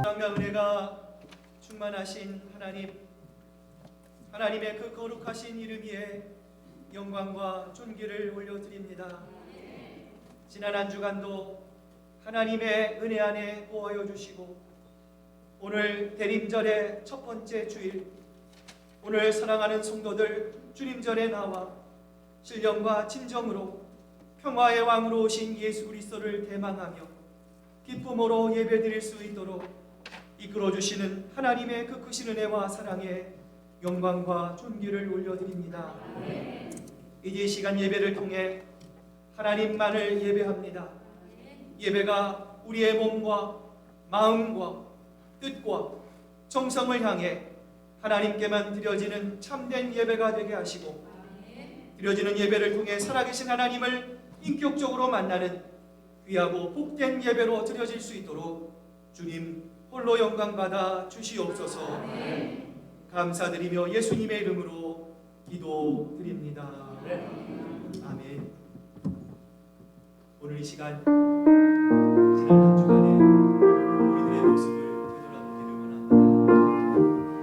사랑과 은혜가 충만하신 하나님의 그 거룩하신 이름 위에 영광과 존귀를 올려드립니다. 지난 한 주간도 하나님의 은혜 안에 보호하여 주시고 오늘 대림절의 첫 번째 주일, 오늘 사랑하는 성도들 주님 전에 나와 신령과 진정으로 평화의 왕으로 오신 예수 그리스도를 대망하며 기쁨으로 예배드릴 수 있도록 이끌어주시는 하나님의 그 크신 은혜와 사랑에 영광과 존귀를 올려드립니다. 이제 이 시간 예배를 통해 하나님만을 예배합니다. 예배가 우리의 몸과 마음과 뜻과 정성을 향해 하나님께만 드려지는 참된 예배가 되게 하시고, 드려지는 예배를 통해 살아계신 하나님을 인격적으로 만나는 귀하고 복된 예배로 드려질 수 있도록 주님 홀로 영광받아 주시옵소서. 감사드리며 예수님의 이름으로 기도드립니다. 아멘. 오늘 이 시간 지난 한 주간에 우리들의 모습을 되돌아보기를 원합니다.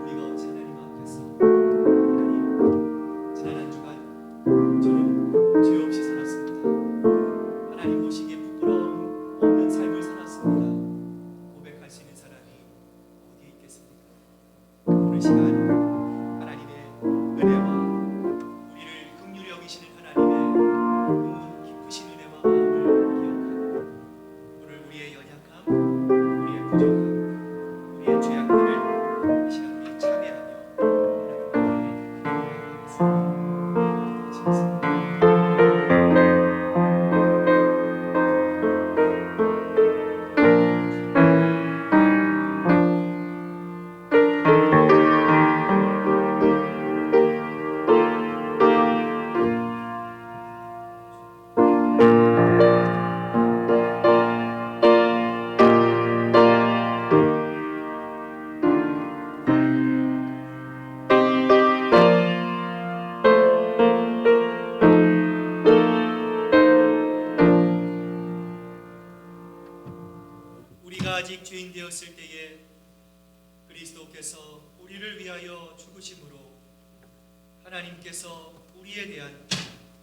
우리가 어찌 하나님 앞에서 하나님, 지난 한 주간 저는 죄 없이 살았습니다. 하나님 보시기에 부끄러움 없는 삶을 살았습니다. 고백할 수 있는 사람이 어디에 있겠습니까? 오늘 시간 하나님의 은혜와 우리를 긍휼히 여기시는 하나님의 그 깊으신 은혜와 마음을 기억하고 오늘 우리의 연약함, 우리의 부족함, 우리의 죄악들을 이 시간 우리 참회하며 하나님께 기도하겠습니다. 우리가 아직 죄인 되었을 때에 그리스도께서 우리를 위하여 죽으심으로 하나님께서 우리에 대한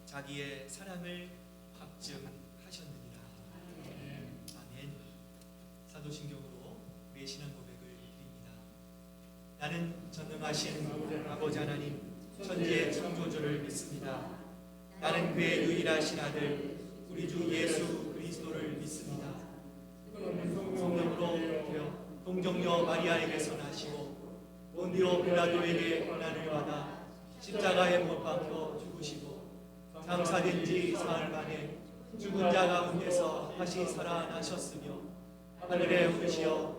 자기의 사랑을 확증하셨느니라. 아멘. 사도신경으로 우리의 신앙 고백을 드립니다. 나는 전능하신 아버지 하나님 천지의 창조주를 믿습니다. 나는 그의 유일하신 아들 우리 주 예수 그리스도를 믿습니다. 성령으로 되어 동정녀 마리아에게서 나시고 본디오 빌라도에게 고난을 받아 십자가에 못 박혀 죽으시고 장사된 지 사흘 만에 죽은 자 가운데서 다시 살아나셨으며 하늘에 오르시어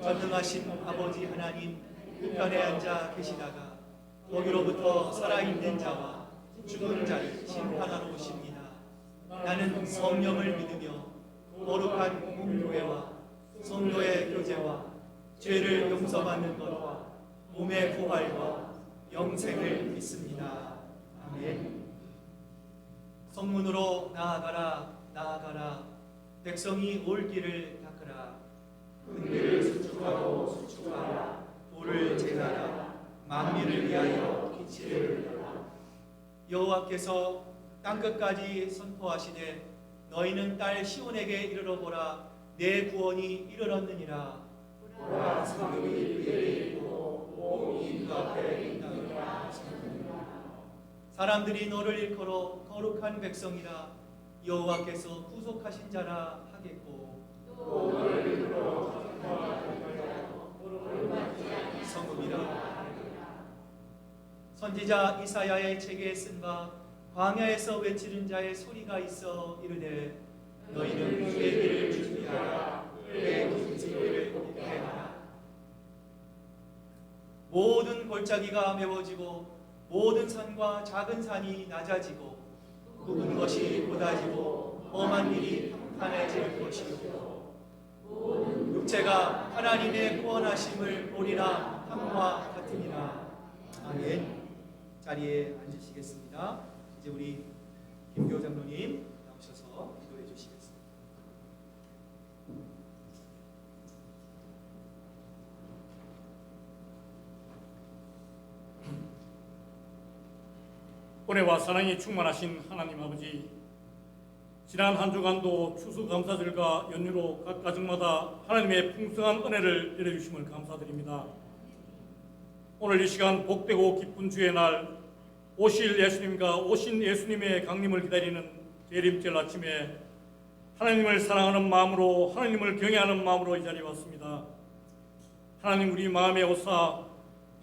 전능하신 아버지 하나님 우편에 앉아 계시다가 거기로부터 살아있는 자와 죽은 자를 심판하러 오십니다. 나는 성령을 믿으며 거룩한 공교회와 성도의 교제와 죄를 용서받는 것과 몸의 부활과 영생을 믿습니다. 아멘. 성문으로 나아가라 나아가라 백성이 올 길을 닦으라. 근길을 수축하고 수축하라. 돌을 제하라. 만민을 위하여 기치를 들라. 여호와께서 땅끝까지 선포하시되 너희는 딸 시온에게 이르러 보라. 내 구원이 이르렀느니라. 보라 상급이 그에게 있고 몸이 그 앞에 있느니라. 사람들이 너를 일컬어 거룩한 백성이라 여호와께서 구속하신 자라 하겠고 또 너를 일컬어 성읍이라. 선지자 이사야의 책에 쓴 바 광야에서 외치는 자의 소리가 있어 이르되 너희는 주의 길을 준비하라. 그의 군수를 입행하라. 모든 골짜기가 메워지고 모든 산과 작은 산이 낮아지고 굽은 것이 곧아지고 험한 일이 평탄해질 것이고 육체가 하나님의 구원하심을 보리라 함과 같으니라. 아멘. 자리에 앉으시겠습니다. 이제 우리 김교 장로님 나오셔서 기도해 주시겠습니다. 은혜와 사랑이 충만하신 하나님 아버지, 지난 한 주간도 추수감사절과 연휴로 각 가정마다 하나님의 풍성한 은혜를 내려주심을 감사드립니다. 오늘 이 시간 복되고 기쁜 주의 날, 오실 예수님과 오신 예수님의 강림을 기다리는 재림절 아침에 하나님을 사랑하는 마음으로, 하나님을 경외하는 마음으로 이 자리에 왔습니다. 하나님, 우리 마음에 오사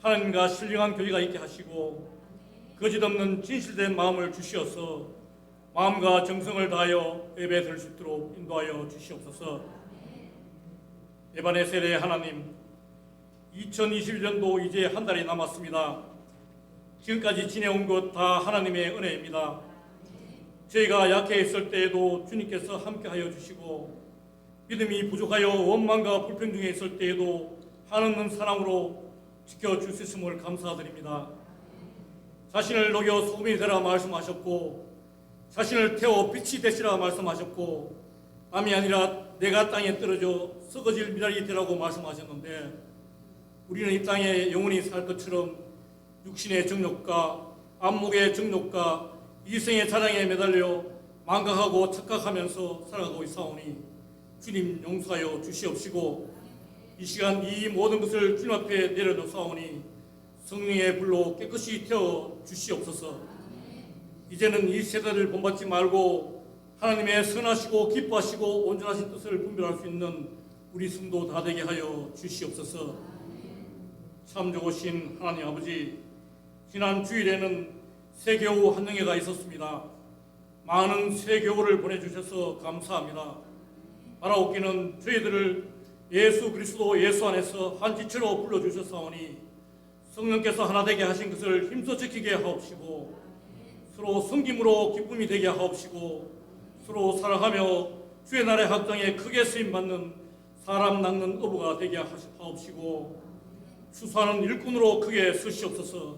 하나님과 신령한 교제가 있게 하시고 거짓없는 진실된 마음을 주시어서 마음과 정성을 다하여 예배 드릴 수 있도록 인도하여 주시옵소서. 에반의 세례 하나님, 2021년도 이제 한 달이 남았습니다. 지금까지 지내온 것 다 하나님의 은혜입니다. 저희가 약해 있을 때에도 주님께서 함께하여 주시고, 믿음이 부족하여 원망과 불평 중에 있을 때에도 한없는 사랑으로 지켜줄 수 있음을 감사드립니다. 자신을 녹여 소금이 되라 말씀하셨고, 자신을 태워 빛이 되시라 말씀하셨고, 남이 아니라 내가 땅에 떨어져 썩어질 미랄이 되라고 말씀하셨는데, 우리는 이 땅에 영원히 살 것처럼 육신의 정욕과 안목의 정욕과 이생의 자랑에 매달려 망각하고 착각하면서 살아가고 있사오니 주님 용서하여 주시옵시고, 이 시간 이 모든 것을 주님 앞에 내려놓사오니 성령의 불로 깨끗이 태워 주시옵소서. 이제는 이 세대를 본받지 말고 하나님의 선하시고 기뻐하시고 온전하신 뜻을 분별할 수 있는 우리 성도 다 되게 하여 주시옵소서. 참 좋으신 하나님 아버지, 지난 주일에는 세교우 한영회가 있었습니다. 많은 세교우를 보내주셔서 감사합니다. 바라옵기는 저희들을 예수 그리스도 예수 안에서 한 지체로 불러주셨사오니 성령께서 하나 되게 하신 것을 힘써 지키게 하옵시고, 서로 섬김으로 기쁨이 되게 하옵시고, 서로 사랑하며 주의 날의 학장에 크게 쓰임받는 사람 낚는 어부가 되게 하옵시고, 추수하는 일꾼으로 크게 쓰시옵소서.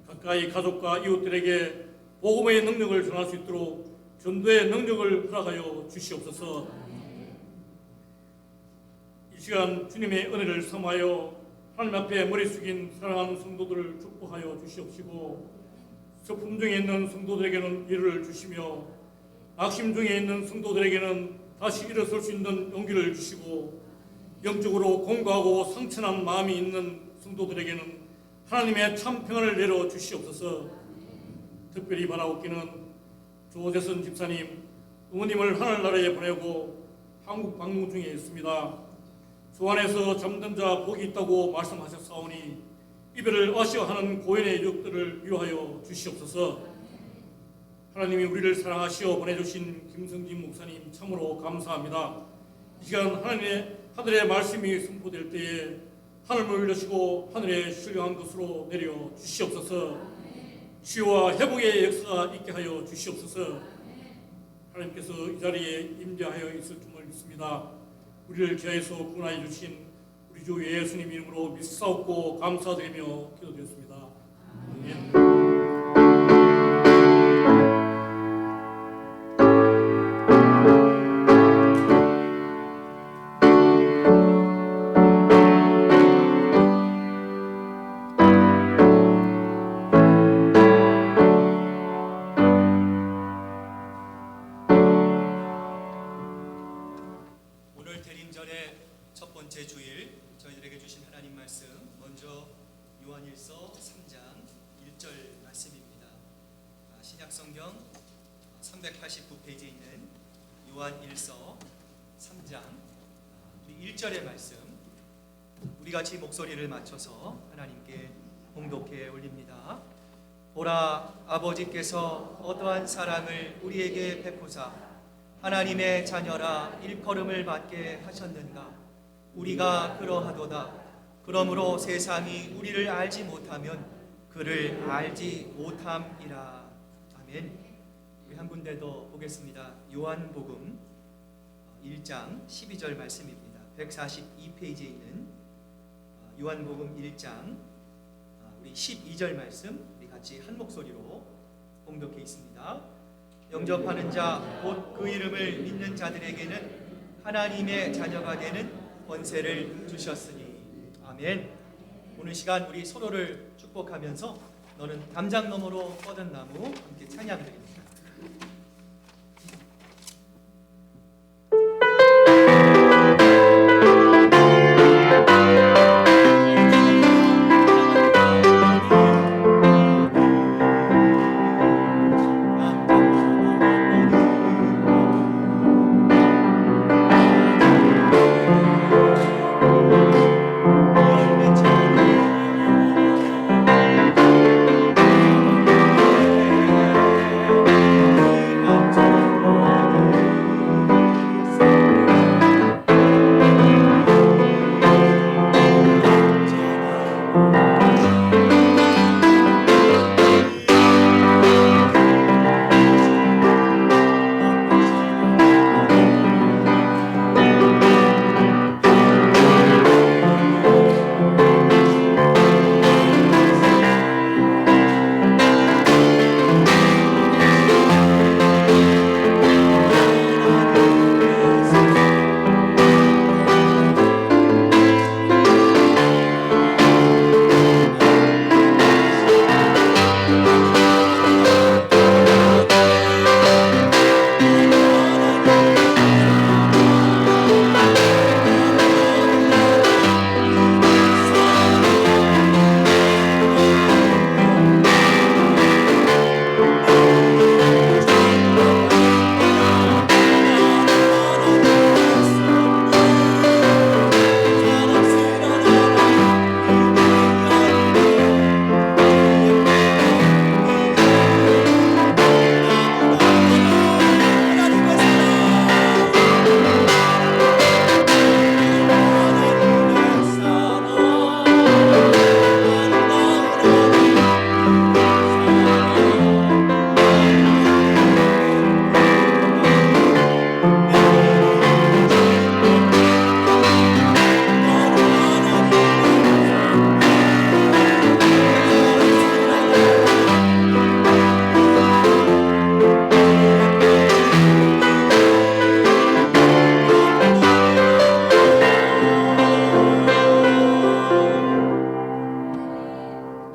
가까이 가족과 이웃들에게 복음의 능력을 전할 수 있도록 전도의 능력을 허락하여 주시옵소서. 이 시간 주님의 은혜를 삼하여 하나님 앞에 머리 숙인 사랑하는 성도들을 축복하여 주시옵시고, 슬픔 중에 있는 성도들에게는 위로를 주시며 낙심 중에 있는 성도들에게는 다시 일어설 수 있는 용기를 주시고, 영적으로 공고하고 상처난 마음이 있는 성도들에게는 하나님의 참 평안을 내려 주시옵소서. 특별히 바라옵기는 조재선 집사님, 어머님을 하늘나라에 보내고 한국 방문 중에 있습니다. 주 안에서 잠든 자 복이 있다고 말씀하셨사오니 이별을 아쉬워하는 고인의 유족들을 위로하여 주시옵소서. 하나님이 우리를 사랑하시어 보내주신 김성진 목사님 참으로 감사합니다. 이 시간 하늘의 말씀이 선포될 때에 하늘을 여시고 하늘에 신령한 것으로 내려 주시옵소서. 치유와 회복의 역사가 있게 하여 주시옵소서. 하나님께서 이 자리에 임재하여 있을 줄을 믿습니다. 우리를 기하여서 구원하여 주신 우리 주 예수님 이름으로 믿사옵고 감사드리며 기도드렸습니다. 아멘. 오늘 대림절의 첫 번째 주일, 저희들에게 주신 하나님 말씀, 먼저 요한일서 3장 1절 말씀입니다. 신약성경 389페이지에 있는 요한일서 3장 1절의 말씀, 우리 같이 목소리를 맞춰서 하나님께 봉독해 올립니다. 보라, 아버지께서 어떠한 사랑을 우리에게 베푸사 하나님의 자녀라 일컬음을 받게 하셨는가. 우리가 그러하도다. 그러므로 세상이 우리를 알지 못하면 그를 알지 못함이라. 아멘. 우리 한 군데 더 보겠습니다. 요한복음 1장 12절 말씀입니다. 142페이지에 있는 요한복음 1장 우리 12절 말씀, 우리 같이 한 목소리로 봉독해 있습니다. 영접하는 자 곧 그 이름을 믿는 자들에게는 하나님의 자녀가 되는 권세를 주셨으니. 아멘. 오늘 시간 우리 서로를 축복하면서 너는 담장 너머로 뻗은 나무 함께 찬양드립니다.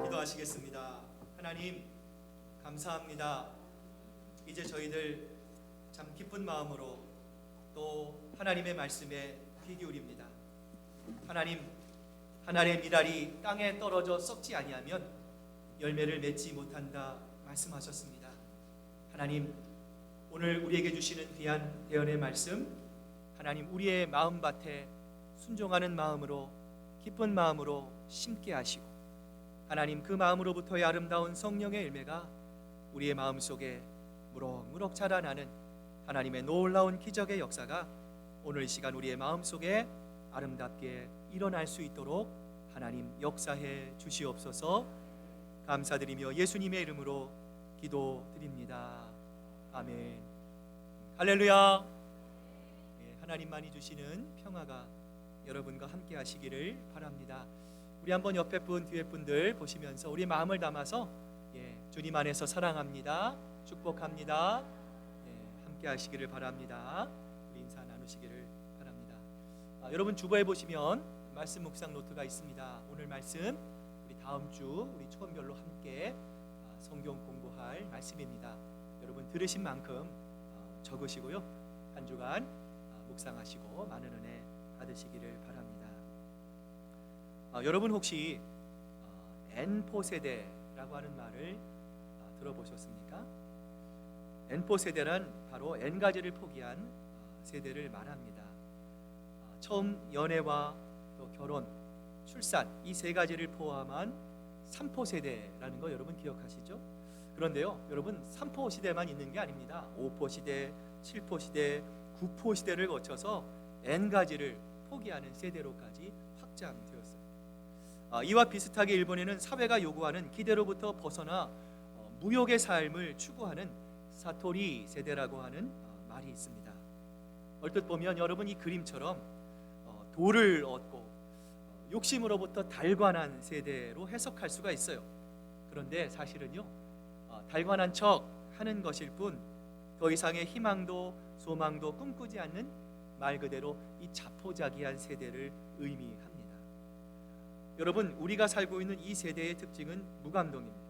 기도하시겠습니다. 하나님 감사합니다. 이제 저희들 참 기쁜 마음으로 또 하나님의 말씀에 귀 기울입니다. 하나님, 하나님의 미랄이 땅에 떨어져 썩지 아니하면 열매를 맺지 못한다 말씀하셨습니다. 하나님, 오늘 우리에게 주시는 귀한 대언의 말씀, 하나님 우리의 마음밭에 순종하는 마음으로 기쁜 마음으로 심게 하시고, 하나님 그 마음으로부터의 아름다운 성령의 열매가 우리의 마음속에 무럭무럭 자라나는 하나님의 놀라운 기적의 역사가 오늘 이 시간 우리의 마음속에 아름답게 일어날 수 있도록 하나님 역사해 주시옵소서. 감사드리며 예수님의 이름으로 기도드립니다. 아멘. 할렐루야. 하나님만이 주시는 평화가 여러분과 함께 하시기를 바랍니다. 우리 한번 옆에 분 뒤에 분들 보시면서 우리 마음을 담아서 주님 안에서 사랑합니다, 축복합니다, 함께 하시기를 바랍니다. 우리 인사 나누시기를 바랍니다. 여러분 주보에 보시면 말씀 묵상 노트가 있습니다. 오늘 말씀 우리 다음 주 우리 초원별로 함께 성경 공부할 말씀입니다. 여러분 들으신 만큼 적으시고요, 한 주간 묵상하시고 많은 은혜 받으시기를 바랍니다. 여러분 혹시 N포 세대라고 하는 말을 들어보셨습니까? N포 세대란 바로 N가지를 포기한 세대를 말합니다. 처음 연애와 또 결혼, 출산 이 세 가지를 포함한 3포 세대라는 거 여러분 기억하시죠? 그런데요, 여러분 3포 시대만 있는 게 아닙니다. 5포 시대, 7포 시대, 9포 시대를 거쳐서 N가지를 포기하는 세대로까지 확장되었습니다. 이와 비슷하게 일본에는 사회가 요구하는 기대로부터 벗어나 무욕의 삶을 추구하는 사토리 세대라고 하는 말이 있습니다. 얼핏 보면 여러분 이 그림처럼 도를 얻고 욕심으로부터 달관한 세대로 해석할 수가 있어요. 그런데 사실은요, 달관한 척 하는 것일 뿐 더 이상의 희망도 소망도 꿈꾸지 않는 말 그대로 이 자포자기한 세대를 의미합니다. 여러분, 우리가 살고 있는 이 세대의 특징은 무감동입니다.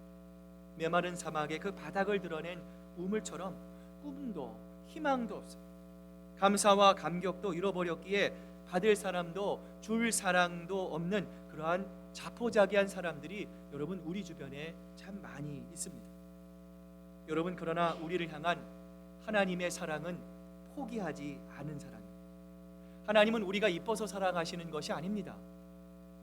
메마른 사막의 그 바닥을 드러낸 우물처럼 꿈도 희망도 없어요. 감사와 감격도 잃어버렸기에 받을 사람도 줄 사랑도 없는 그러한 자포자기한 사람들이 여러분 우리 주변에 참 많이 있습니다. 여러분, 그러나 우리를 향한 하나님의 사랑은 포기하지 않은 사랑입니다. 하나님은 우리가 이뻐서 사랑하시는 것이 아닙니다.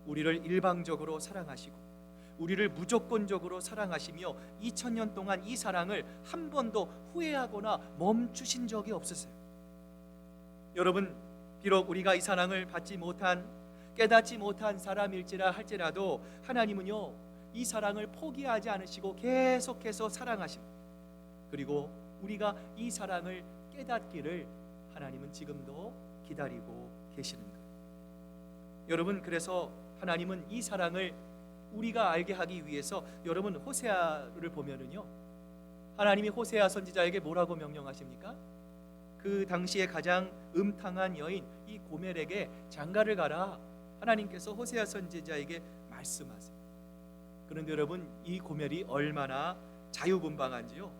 우리를 일방적으로 사랑하시고 우리를 무조건적으로 사랑하시며 2000년 동안 이 사랑을 한 번도 후회하거나 멈추신 적이 없으세요. 여러분, 비록 우리가 이 사랑을 받지 못한, 깨닫지 못한 사람일지라 할지라도 하나님은요, 이 사랑을 포기하지 않으시고 계속해서 사랑하십니다. 그리고 우리가 이 사랑을 깨닫기를 하나님은 지금도 기다리고 계시는 거예요. 여러분, 그래서 하나님은 이 사랑을 우리가 알게 하기 위해서 여러분 호세아를 보면은요, 하나님이 호세아 선지자에게 뭐라고 명령하십니까? 그 당시에 가장 음탕한 여인 이 고멜에게 장가를 가라, 하나님께서 호세아 선지자에게 말씀하세요. 그런데 여러분, 이 고멜이 얼마나 자유분방한지요.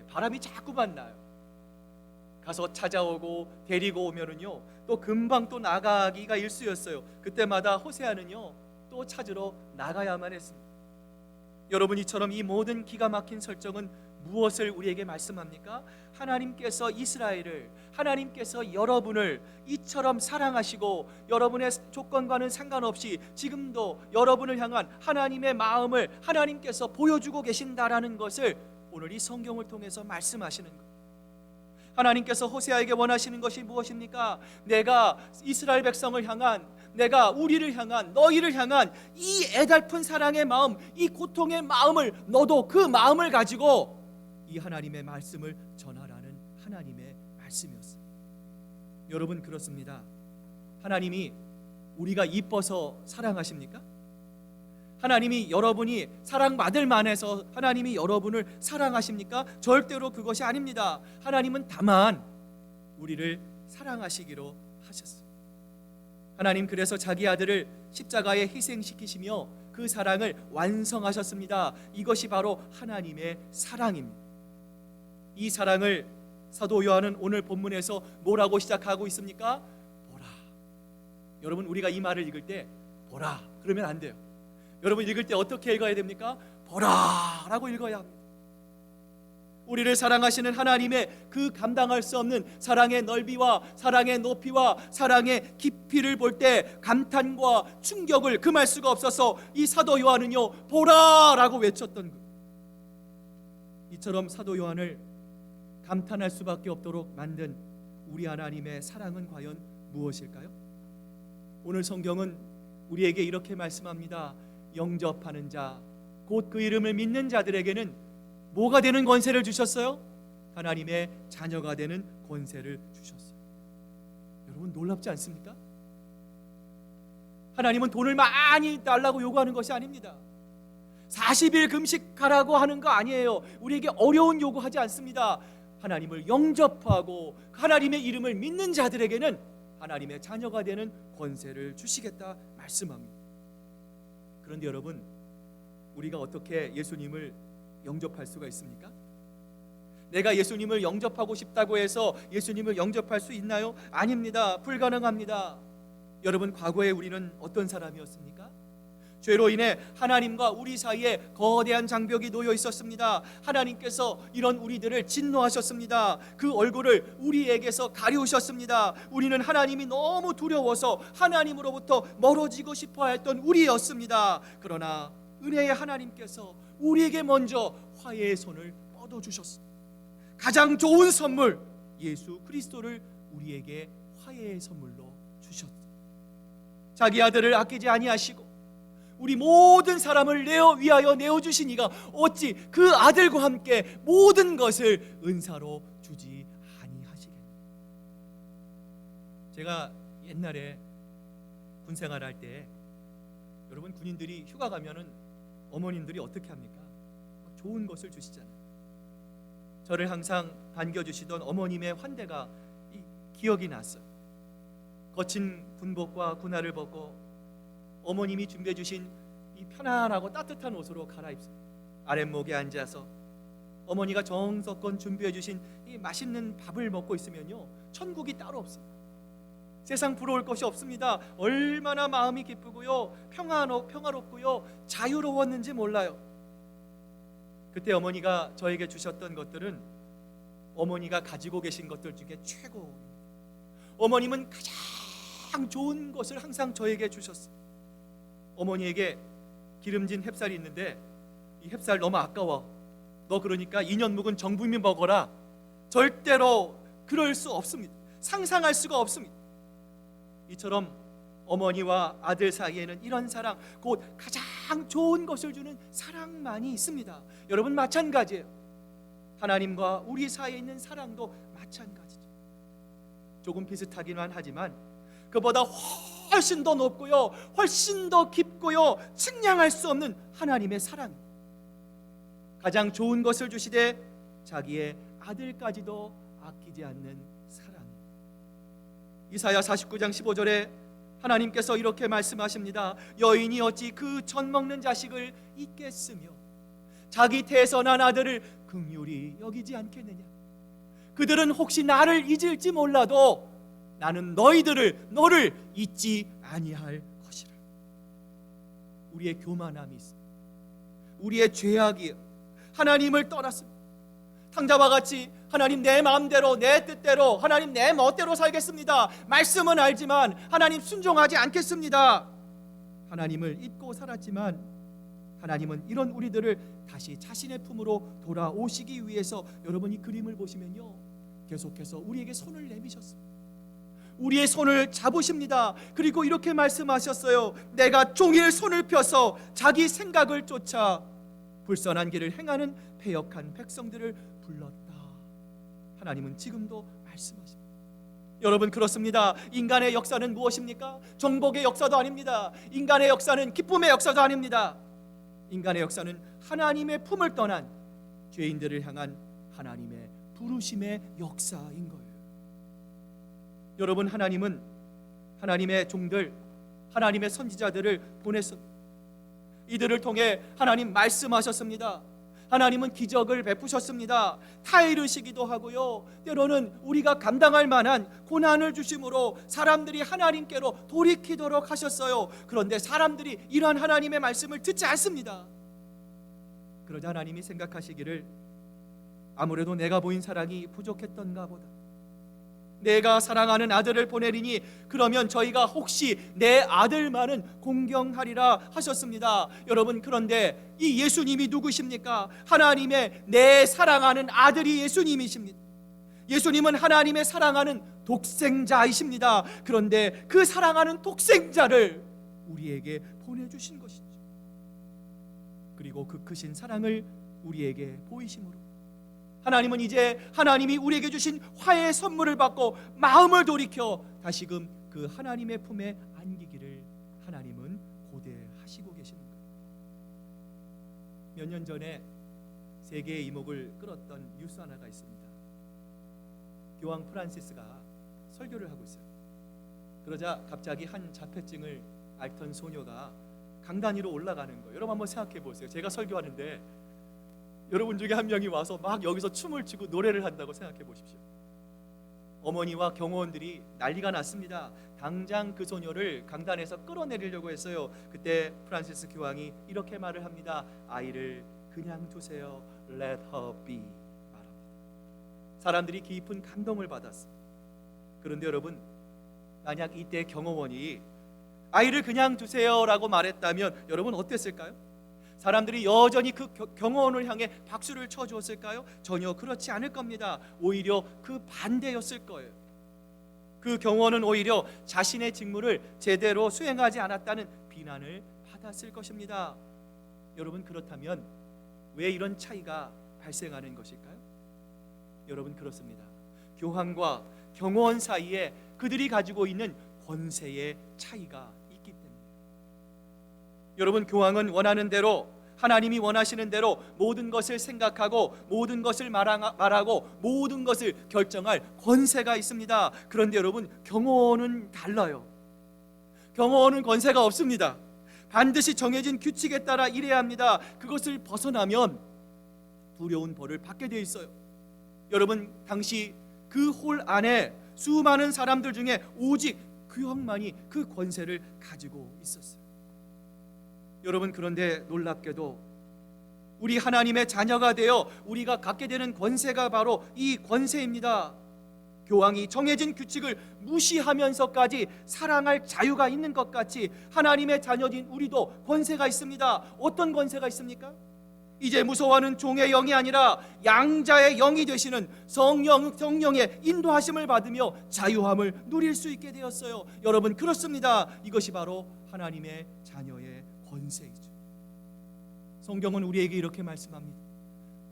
바람이 자꾸만 나요. 가서 찾아오고 데리고 오면은요, 또 금방 또 나가기가 일쑤였어요. 그때마다 호세아는요, 또 찾으러 나가야만 했습니다. 여러분, 이처럼 이 모든 기가 막힌 설정은 무엇을 우리에게 말씀합니까? 하나님께서 이스라엘을, 하나님께서 여러분을 이처럼 사랑하시고 여러분의 조건과는 상관없이 지금도 여러분을 향한 하나님의 마음을 하나님께서 보여주고 계신다라는 것을 오늘 이 성경을 통해서 말씀하시는 거예요. 하나님께서 호세아에게 원하시는 것이 무엇입니까? 내가 이스라엘 백성을 향한, 내가 우리를 향한, 너희를 향한 이 애달픈 사랑의 마음, 이 고통의 마음을, 너도 그 마음을 가지고 이 하나님의 말씀을 전하라는 하나님의 말씀이었어요. 여러분, 그렇습니다. 하나님이 우리가 이뻐서 사랑하십니까? 하나님이 여러분이 사랑받을 만해서 하나님이 여러분을 사랑하십니까? 절대로 그것이 아닙니다. 하나님은 다만 우리를 사랑하시기로 하셨어요. 하나님 그래서 자기 아들을 십자가에 희생시키시며 그 사랑을 완성하셨습니다. 이것이 바로 하나님의 사랑입니다. 이 사랑을 사도 요한은 오늘 본문에서 뭐라고 시작하고 있습니까? 보라. 여러분, 우리가 이 말을 읽을 때 보라 그러면 안 돼요. 여러분, 읽을 때 어떻게 읽어야 됩니까? 보라 라고 읽어야 합니다. 우리를 사랑하시는 하나님의 그 감당할 수 없는 사랑의 넓이와 사랑의 높이와 사랑의 깊이를 볼 때 감탄과 충격을 금할 수가 없어서 이 사도 요한은요, 보라 라고 외쳤던 거예요. 이처럼 사도 요한을 감탄할 수밖에 없도록 만든 우리 하나님의 사랑은 과연 무엇일까요? 오늘 성경은 우리에게 이렇게 말씀합니다. 영접하는 자, 곧 그 이름을 믿는 자들에게는 뭐가 되는 권세를 주셨어요? 하나님의 자녀가 되는 권세를 주셨어요. 여러분, 놀랍지 않습니까? 하나님은 돈을 많이 달라고 요구하는 것이 아닙니다. 40일 금식하라고 하는 거 아니에요. 우리에게 어려운 요구하지 않습니다. 하나님을 영접하고 하나님의 이름을 믿는 자들에게는 하나님의 자녀가 되는 권세를 주시겠다 말씀합니다. 그런데 여러분, 우리가 어떻게 예수님을 영접할 수가 있습니까? 내가 예수님을 영접하고 싶다고 해서 예수님을 영접할 수 있나요? 아닙니다. 불가능합니다. 여러분, 과거에 우리는 어떤 사람이었습니까? 죄로 인해 하나님과 우리 사이에 거대한 장벽이 놓여 있었습니다. 하나님께서 이런 우리들을 진노하셨습니다. 그 얼굴을 우리에게서 가리우셨습니다. 우리는 하나님이 너무 두려워서 하나님으로부터 멀어지고 싶어 했던 우리였습니다. 그러나 은혜의 하나님께서 우리에게 먼저 화해의 손을 뻗어주셨습니다. 가장 좋은 선물, 예수 그리스도를 우리에게 화해의 선물로 주셨습니다. 자기 아들을 아끼지 아니하시고 우리 모든 사람을 위하여 내어주신 이가 어찌 그 아들과 함께 모든 것을 은사로 주지 아니하시겠느냐. 제가 옛날에 군생활할 때 여러분, 군인들이 휴가 가면은 어머님들이 어떻게 합니까? 좋은 것을 주시잖아요. 저를 항상 반겨주시던 어머님의 환대가 기억이 났어요. 거친 군복과 군화를 벗고 어머님이 준비해 주신 이 편안하고 따뜻한 옷으로 갈아입습니다. 아랫목에 앉아서 어머니가 정성껏 준비해 주신 이 맛있는 밥을 먹고 있으면요, 천국이 따로 없습니다. 세상 부러울 것이 없습니다. 얼마나 마음이 기쁘고요, 평화롭고요, 자유로웠는지 몰라요. 그때 어머니가 저에게 주셨던 것들은 어머니가 가지고 계신 것들 중에 최고입니다. 어머님은 가장 좋은 것을 항상 저에게 주셨어요. 어머니에게 기름진 햅쌀이 있는데 이 햅쌀 너무 아까워. 너 그러니까 2년 묵은 정부미 먹어라. 절대로 그럴 수 없습니다. 상상할 수가 없습니다. 이처럼 어머니와 아들 사이에는 이런 사랑, 곧 가장 좋은 것을 주는 사랑만이 있습니다. 여러분, 마찬가지예요. 하나님과 우리 사이에 있는 사랑도 마찬가지죠. 조금 비슷하기만 하지만 그보다 훨씬 더 높고요, 훨씬 더 깊고요, 측량할 수 없는 하나님의 사랑, 가장 좋은 것을 주시되 자기의 아들까지도 아끼지 않는 사랑. 이사야 49장 15절에 하나님께서 이렇게 말씀하십니다. 여인이 어찌 그 젖 먹는 자식을 잊겠으며 자기 태선한 아들을 긍휼히 여기지 않겠느냐. 그들은 혹시 나를 잊을지 몰라도 나는 너를 잊지 아니할 것이라. 우리의 교만함이 있습니다. 우리의 죄악이 하나님을 떠났습니다. 탕자와 같이 하나님 내 마음대로 내 뜻대로 하나님 내 멋대로 살겠습니다. 말씀은 알지만 하나님 순종하지 않겠습니다. 하나님을 잊고 살았지만 하나님은 이런 우리들을 다시 자신의 품으로 돌아오시기 위해서, 여러분 이 그림을 보시면요, 계속해서 우리에게 손을 내미셨습니다. 우리의 손을 잡으십니다. 그리고 이렇게 말씀하셨어요. 내가 종일 손을 펴서 자기 생각을 쫓아 불선한 길을 행하는 패역한 백성들을 불렀다. 하나님은 지금도 말씀하십니다. 여러분, 그렇습니다. 인간의 역사는 무엇입니까? 정복의 역사도 아닙니다. 인간의 역사는 기쁨의 역사도 아닙니다. 인간의 역사는 하나님의 품을 떠난 죄인들을 향한 하나님의 부르심의 역사인 거예요. 여러분, 하나님은 하나님의 종들, 하나님의 선지자들을 보냈습니다. 이들을 통해 하나님 말씀하셨습니다. 하나님은 기적을 베푸셨습니다. 타이르시기도 하고요, 때로는 우리가 감당할 만한 고난을 주심으로 사람들이 하나님께로 돌이키도록 하셨어요. 그런데 사람들이 이러한 하나님의 말씀을 듣지 않습니다. 그러자 하나님이 생각하시기를, 아무래도 내가 보인 사랑이 부족했던가 보다. 내가 사랑하는 아들을 보내리니 그러면 저희가 혹시 내 아들만은 공경하리라 하셨습니다. 여러분, 그런데 이 예수님이 누구십니까? 하나님의 내 사랑하는 아들이 예수님이십니다. 예수님은 하나님의 사랑하는 독생자이십니다. 그런데 그 사랑하는 독생자를 우리에게 보내주신 것이죠. 그리고 그 크신 사랑을 우리에게 보이심으로 하나님은 이제 하나님이 우리에게 주신 화해의 선물을 받고 마음을 돌이켜 다시금 그 하나님의 품에 안기기를 하나님은 고대하시고 계시는 거예요. 몇 년 전에 세계의 이목을 끌었던 뉴스 하나가 있습니다. 교황 프란시스가 설교를 하고 있어요. 그러자 갑자기 한 자폐증을 앓던 소녀가 강단 위로 올라가는 거예요. 여러분 한번 생각해 보세요. 제가 설교하는데 여러분 중에 한 명이 와서 막 여기서 춤을 추고 노래를 한다고 생각해 보십시오. 어머니와 경호원들이 난리가 났습니다. 당장 그 소녀를 강단에서 끌어내리려고 했어요. 그때 프란시스 교황이 이렇게 말을 합니다. 아이를 그냥 두세요. Let her be 말합니다. 사람들이 깊은 감동을 받았습니다. 그런데 여러분, 만약 이때 경호원이 아이를 그냥 두세요라고 말했다면 여러분 어땠을까요? 사람들이 여전히 그 경호원을 향해 박수를 쳐주었을까요? 전혀 그렇지 않을 겁니다. 오히려 그 반대였을 거예요. 그 경호원은 오히려 자신의 직무를 제대로 수행하지 않았다는 비난을 받았을 것입니다. 여러분, 그렇다면 왜 이런 차이가 발생하는 것일까요? 여러분, 그렇습니다. 교황과 경호원 사이에 그들이 가지고 있는 권세의 차이가 있기 때문에. 여러분, 교황은 원하는 대로, 하나님이 원하시는 대로 모든 것을 생각하고 모든 것을 말하고 모든 것을 결정할 권세가 있습니다. 그런데 여러분, 경호원은 달라요. 경호원은 권세가 없습니다. 반드시 정해진 규칙에 따라 일해야 합니다. 그것을 벗어나면 두려운 벌을 받게 되어 있어요. 여러분, 당시 그 홀 안에 수많은 사람들 중에 오직 그 형만이 그 권세를 가지고 있었어요. 여러분, 그런데 놀랍게도 우리 하나님의 자녀가 되어 우리가 갖게 되는 권세가 바로 이 권세입니다. 교황이 정해진 규칙을 무시하면서까지 사랑할 자유가 있는 것 같이 하나님의 자녀인 우리도 권세가 있습니다. 어떤 권세가 있습니까? 이제 무서워하는 종의 영이 아니라 양자의 영이 되시는 성령의 인도하심을 받으며 자유함을 누릴 수 있게 되었어요. 여러분, 그렇습니다. 이것이 바로 하나님의 자녀의 권세이죠. 성경은 우리에게 이렇게 말씀합니다.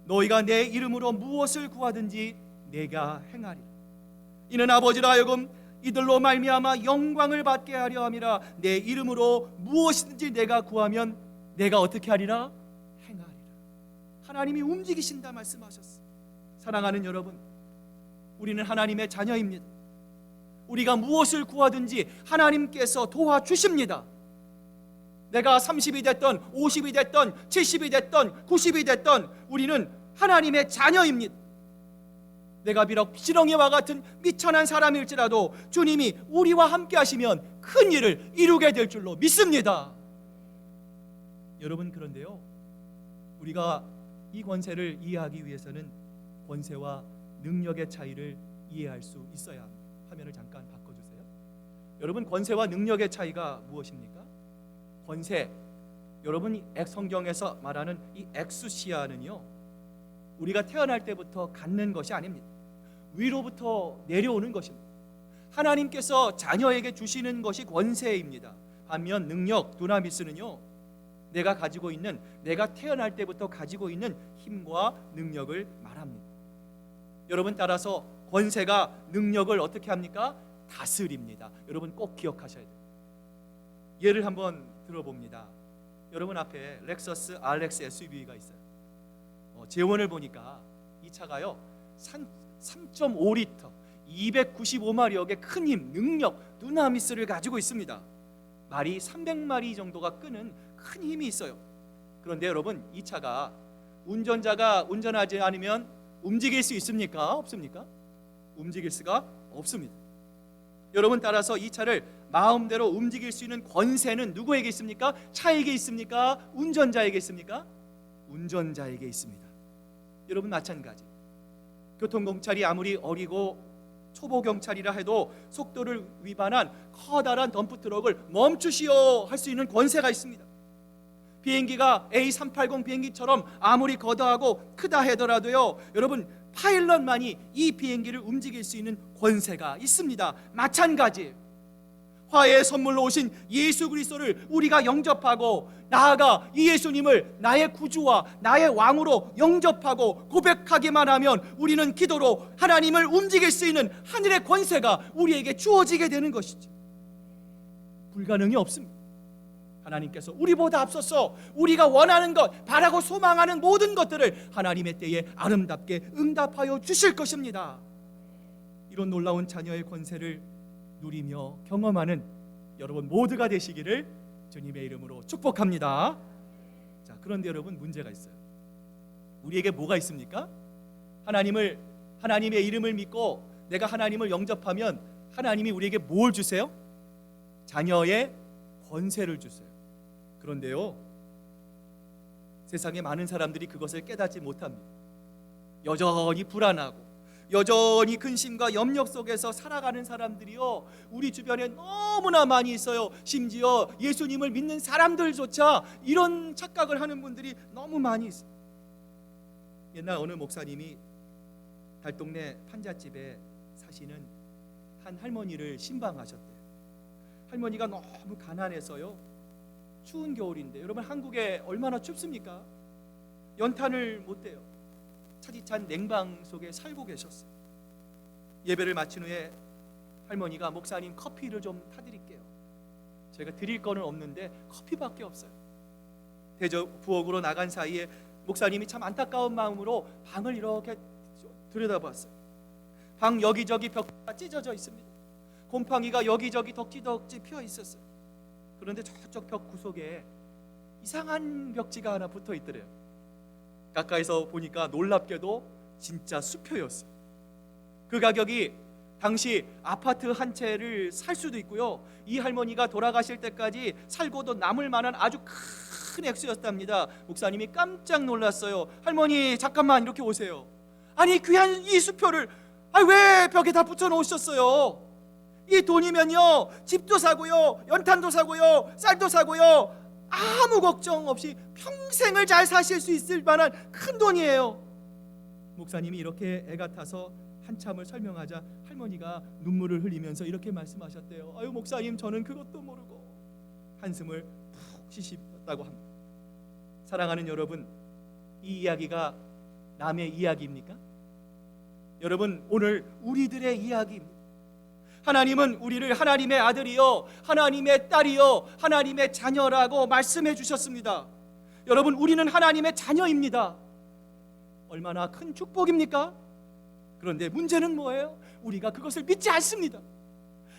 너희가 내 이름으로 무엇을 구하든지 내가 행하리라. 이는 아버지라 하여금 이들로 말미암아 영광을 받게 하려 함이라. 내 이름으로 무엇이든지 내가 구하면 내가 어떻게 하리라? 행하리라. 하나님이 움직이신다 말씀하셨어요. 사랑하는 여러분, 우리는 하나님의 자녀입니다. 우리가 무엇을 구하든지 하나님께서 도와주십니다. 내가 30이 됐던 50이 됐던 70이 됐던 90이 됐던 우리는 하나님의 자녀입니다. 내가 비록 지렁이와 같은 미천한 사람일지라도 주님이 우리와 함께 하시면 큰 일을 이루게 될 줄로 믿습니다. 여러분, 그런데요, 우리가 이 권세를 이해하기 위해서는 권세와 능력의 차이를 이해할 수 있어야 합니다. 화면을 잠깐 바꿔주세요. 여러분, 권세와 능력의 차이가 무엇입니까? 권세, 여러분이 성경에서 말하는 이 엑수시아는요, 우리가 태어날 때부터 갖는 것이 아닙니다. 위로부터 내려오는 것입니다. 하나님께서 자녀에게 주시는 것이 권세입니다. 반면 능력, 두나미스는요, 내가 가지고 있는, 내가 태어날 때부터 가지고 있는 힘과 능력을 말합니다. 여러분, 따라서 권세가 능력을 어떻게 합니까? 다스립니다. 여러분 꼭 기억하셔야 돼요. 예를 한번 들어봅니다. 여러분 앞에 렉서스 RX SUV가 있어요. 재원을 보니까 이 차가요 3.5리터 295마력의 큰 힘, 능력, 두나미스를 가지고 있습니다. 말이 300마리 정도가 끄는 큰 힘이 있어요. 그런데 여러분, 이 차가 운전자가 운전하지 않으면 움직일 수 있습니까? 없습니까? 움직일 수가 없습니다. 여러분, 따라서 이 차를 마음대로 움직일 수 있는 권세는 누구에게 있습니까? 차에게 있습니까? 운전자에게 있습니까? 운전자에게 있습니다. 여러분, 마찬가지. 교통경찰이 아무리 어리고 초보경찰이라 해도 속도를 위반한 커다란 덤프트럭을 멈추시오 할 수 있는 권세가 있습니다. 비행기가 A380 비행기처럼 아무리 거대하고 크다 하더라도요, 여러분, 파일럿만이 이 비행기를 움직일 수 있는 권세가 있습니다. 마찬가지, 화해의 선물로 오신 예수 그리스도를 우리가 영접하고 나아가 이 예수님을 나의 구주와 나의 왕으로 영접하고 고백하기만 하면 우리는 기도로 하나님을 움직일 수 있는 하늘의 권세가 우리에게 주어지게 되는 것이죠. 불가능이 없습니다. 하나님께서 우리보다 앞서서 우리가 원하는 것, 바라고 소망하는 모든 것들을 하나님의 때에 아름답게 응답하여 주실 것입니다. 이런 놀라운 자녀의 권세를 누리며 경험하는 여러분 모두가 되시기를 주님의 이름으로 축복합니다. 자, 그런데 여러분, 문제가 있어요. 우리에게 뭐가 있습니까? 하나님의 이름을 믿고 내가 하나님을 영접하면 하나님이 우리에게 뭘 주세요? 자녀의 권세를 주세요. 그런데요, 세상에 많은 사람들이 그것을 깨닫지 못합니다. 여전히 불안하고 여전히 근심과 염려 속에서 살아가는 사람들이요, 우리 주변에 너무나 많이 있어요. 심지어 예수님을 믿는 사람들조차 이런 착각을 하는 분들이 너무 많이 있어요. 옛날 어느 목사님이 달동네 판잣집에 사시는 한 할머니를 신방하셨대요. 할머니가 너무 가난해서요, 추운 겨울인데, 여러분 한국에 얼마나 춥습니까? 연탄을 못 대요. 차디찬 냉방 속에 살고 계셨어요. 예배를 마친 후에 할머니가, 목사님 커피를 좀 타드릴게요. 제가 드릴 거는 없는데 커피밖에 없어요. 대저 부엌으로 나간 사이에 목사님이 참 안타까운 마음으로 방을 이렇게 들여다봤어요. 방 여기저기 벽가 찢어져 있습니다. 곰팡이가 여기저기 덕지덕지 피어 있었어요. 그런데 저쪽 벽 구석에 이상한 벽지가 하나 붙어 있더래요. 가까이서 보니까 놀랍게도 진짜 수표였어요. 그 가격이 당시 아파트 한 채를 살 수도 있고요, 이 할머니가 돌아가실 때까지 살고도 남을 만한 아주 큰 액수였답니다. 목사님이 깜짝 놀랐어요. 할머니 잠깐만 이렇게 오세요. 아니 귀한 이 수표를 왜 벽에 다 붙여 놓으셨어요? 이 돈이면요 집도 사고요, 연탄도 사고요, 쌀도 사고요, 아무 걱정 없이 평생을 잘 사실 수 있을 만한 큰 돈이에요. 목사님이 이렇게 애가 타서 한참을 설명하자 할머니가 눈물을 흘리면서 이렇게 말씀하셨대요. 아유 목사님, 저는 그것도 모르고. 한숨을 푹 쉬셨다고 합니다. 사랑하는 여러분, 이 이야기가 남의 이야기입니까? 여러분, 오늘 우리들의 이야기입니다. 하나님은 우리를 하나님의 아들이요, 하나님의 딸이요, 하나님의 자녀라고 말씀해 주셨습니다. 여러분, 우리는 하나님의 자녀입니다. 얼마나 큰 축복입니까? 그런데 문제는 뭐예요? 우리가 그것을 믿지 않습니다.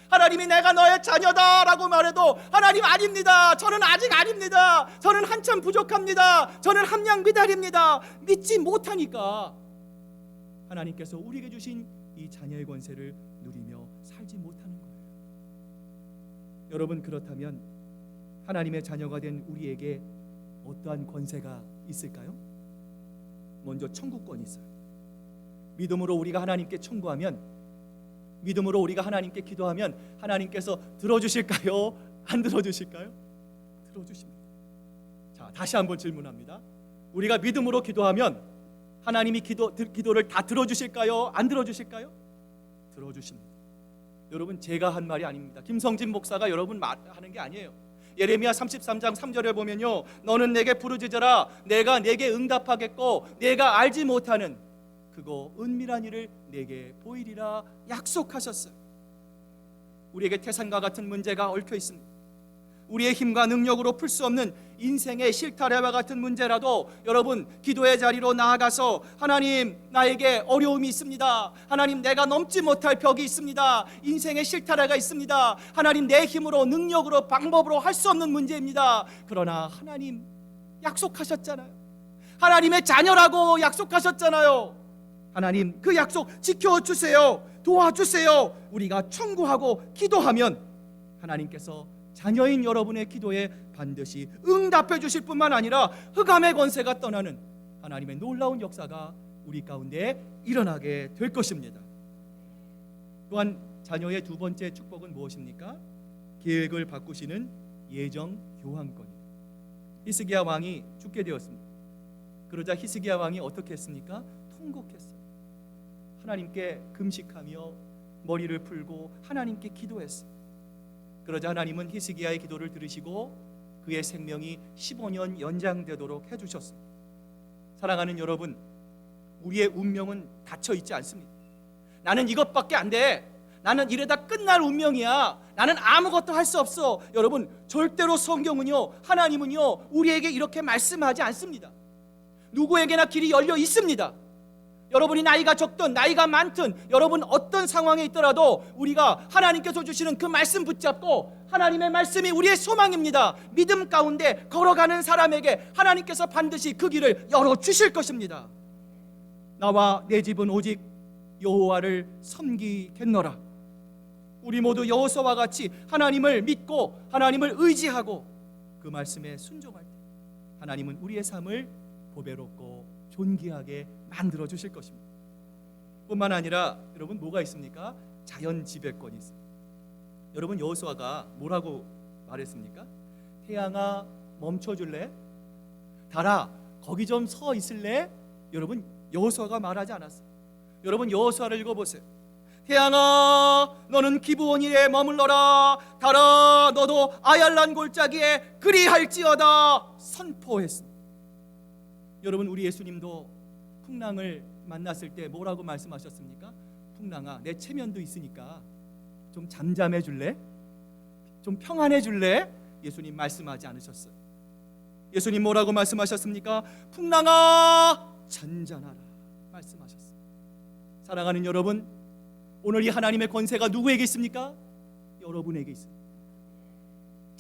하나님이 내가 너의 자녀다라고 말해도 하나님 아닙니다. 저는 아직 아닙니다. 저는 한참 부족합니다. 저는 함량 미달입니다. 믿지 못하니까 하나님께서 우리에게 주신 이 자녀의 권세를 누리며 살지 못하는 거예요. 여러분, 그렇다면 하나님의 자녀가 된 우리에게 어떠한 권세가 있을까요? 먼저 천국권이 있어요. 믿음으로 우리가 하나님께 청구하면, 믿음으로 우리가 하나님께 기도하면 하나님께서 들어주실까요? 안 들어주실까요? 들어주십니다. 자, 다시 한번 질문합니다. 우리가 믿음으로 기도하면 하나님이 기도를 다 들어주실까요? 안 들어주실까요? 들어주십니다. 여러분, 제가 한 말이 아닙니다. 김성진 목사가 여러분 말하는 게 아니에요. 예레미야 33장 3절에 보면요, 너는 내게 부르짖어라, 내가 내게 응답하겠고 내가 알지 못하는 그거 은밀한 일을 내게 보이리라 약속하셨어요. 우리에게 태산과 같은 문제가 얽혀 있습니다. 우리의 힘과 능력으로 풀 수 없는 인생의 실타래와 같은 문제라도 여러분, 기도의 자리로 나아가서 하나님, 나에게 어려움이 있습니다. 하나님, 내가 넘지 못할 벽이 있습니다. 인생의 실타래가 있습니다. 하나님, 내 힘으로, 능력으로, 방법으로 할 수 없는 문제입니다. 그러나 하나님 약속하셨잖아요. 하나님의 자녀라고 약속하셨잖아요. 하나님, 그 약속 지켜주세요. 도와주세요. 우리가 청구하고 기도하면 하나님께서 자녀인 여러분의 기도에 반드시 응답해 주실 뿐만 아니라 흑암의 권세가 떠나는 하나님의 놀라운 역사가 우리 가운데 일어나게 될 것입니다. 또한 자녀의 두 번째 축복은 무엇입니까? 계획을 바꾸시는 예정 교환권입니다. 히스기야 왕이 죽게 되었습니다. 그러자 히스기야 왕이 어떻게 했습니까? 통곡했어요. 하나님께 금식하며 머리를 풀고 하나님께 기도했어요. 그러자 하나님은 히스기야의 기도를 들으시고 그의 생명이 15년 연장되도록 해주셨습니다. 사랑하는 여러분, 우리의 운명은 닫혀 있지 않습니다. 나는 이것밖에 안 돼, 나는 이러다 끝날 운명이야, 나는 아무것도 할 수 없어. 여러분, 절대로 성경은요, 하나님은요, 우리에게 이렇게 말씀하지 않습니다. 누구에게나 길이 열려 있습니다. 여러분이 나이가 적든 나이가 많든 여러분 어떤 상황에 있더라도 우리가 하나님께서 주시는 그 말씀 붙잡고, 하나님의 말씀이 우리의 소망입니다. 믿음 가운데 걸어가는 사람에게 하나님께서 반드시 그 길을 열어주실 것입니다. 나와 내 집은 오직 여호와를 섬기겠노라. 우리 모두 여호수아와 같이 하나님을 믿고 하나님을 의지하고 그 말씀에 순종할 때 하나님은 우리의 삶을 보배롭고 존귀하게 만들어 주실 것입니다. 뿐만 아니라 여러분, 뭐가 있습니까? 자연 지배권이 있습니다. 여러분, 여호수아가 뭐라고 말했습니까? 태양아 멈춰줄래? 달아 거기 좀 서 있을래? 여러분, 여호수아가 말하지 않았어요. 여러분, 여호수아를 읽어보세요. 태양아 너는 기브온에 머물러라, 달아 너도 아얄란 골짜기에 그리할지어다 선포했습니다. 여러분, 우리 예수님도 풍랑을 만났을 때 뭐라고 말씀하셨습니까? 풍랑아, 내 체면도 있으니까 좀 잠잠해 줄래? 좀 평안해 줄래? 예수님 말씀하지 않으셨어요. 예수님 뭐라고 말씀하셨습니까? 풍랑아 잔잔하라 말씀하셨어요. 사랑하는 여러분, 오늘 이 하나님의 권세가 누구에게 있습니까? 여러분에게 있습니다.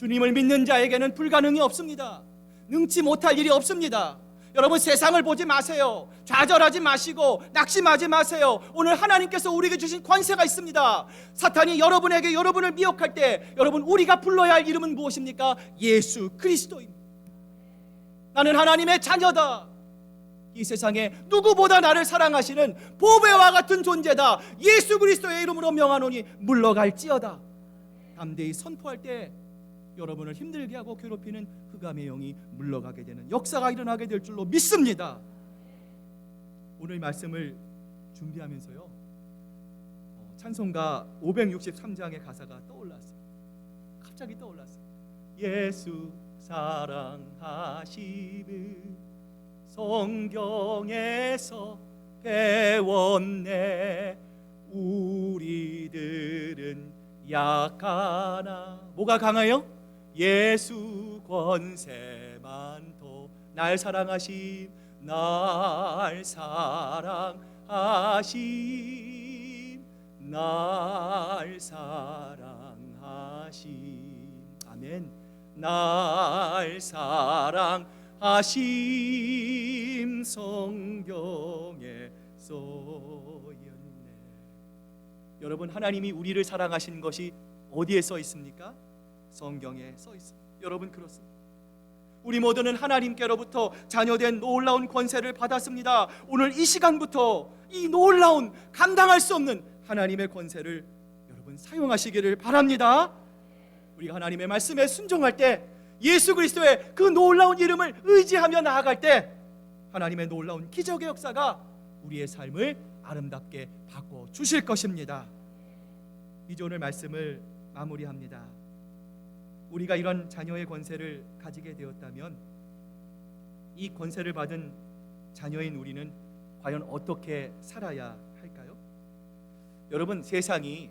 주님을 믿는 자에게는 불가능이 없습니다. 능치 못할 일이 없습니다. 여러분, 세상을 보지 마세요. 좌절하지 마시고 낙심하지 마세요. 오늘 하나님께서 우리에게 주신 권세가 있습니다. 사탄이 여러분에게 여러분을 미혹할 때 여러분, 우리가 불러야 할 이름은 무엇입니까? 예수 그리스도입니다. 나는 하나님의 자녀다. 이 세상에 누구보다 나를 사랑하시는 보배와 같은 존재다. 예수 그리스도의 이름으로 명하노니 물러갈지어다. 담대히 선포할 때 여러분을 힘들게 하고 괴롭히는 흑암의 영이 물러가게 되는 역사가 일어나게 될 줄로 믿습니다. 오늘 말씀을 준비하면서요, 찬송가 563장의 가사가 떠올랐어요. 갑자기 떠올랐어요. 예수 사랑하심을 성경에서 배웠네. 우리들은 약하나 뭐가 강해요? 예수 권세만 더. 날 사랑하심, 날 사랑하심, 날 사랑하심. 아멘. 날 사랑하심 성경에 써있네. 여러분, 하나님이 우리를 사랑하신 것이 어디에 써 있습니까? 성경에 써 있습니다. 여러분, 그렇습니다. 우리 모두는 하나님께로부터 자녀된 놀라운 권세를 받았습니다. 오늘 이 시간부터 이 놀라운 감당할 수 없는 하나님의 권세를 여러분 사용하시기를 바랍니다. 우리가 하나님의 말씀에 순종할 때, 예수 그리스도의 그 놀라운 이름을 의지하며 나아갈 때 하나님의 놀라운 기적의 역사가 우리의 삶을 아름답게 바꿔 주실 것입니다. 이제 오늘 말씀을 마무리합니다. 우리가 이런 자녀의 권세를 가지게 되었다면 이 권세를 받은 자녀인 우리는 과연 어떻게 살아야 할까요? 여러분, 세상이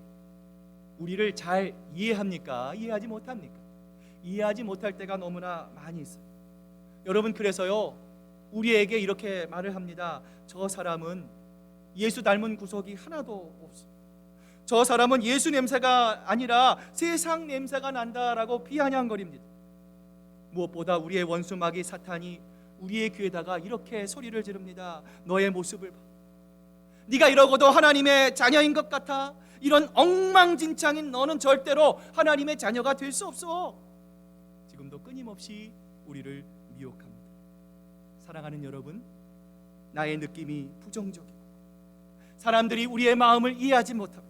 우리를 잘 이해합니까? 이해하지 못합니까? 이해하지 못할 때가 너무나 많이 있어요. 여러분, 그래서요, 우리에게 이렇게 말을 합니다. 저 사람은 예수 닮은 구석이 하나도 없어. 저 사람은 예수 냄새가 아니라 세상 냄새가 난다라고 비아냥거립니다. 무엇보다 우리의 원수 마귀 사탄이 우리의 귀에다가 이렇게 소리를 지릅니다. 너의 모습을 봐. 네가 이러고도 하나님의 자녀인 것 같아? 이런 엉망진창인 너는 절대로 하나님의 자녀가 될 수 없어. 지금도 끊임없이 우리를 미혹합니다. 사랑하는 여러분, 나의 느낌이 부정적이고 사람들이 우리의 마음을 이해하지 못하고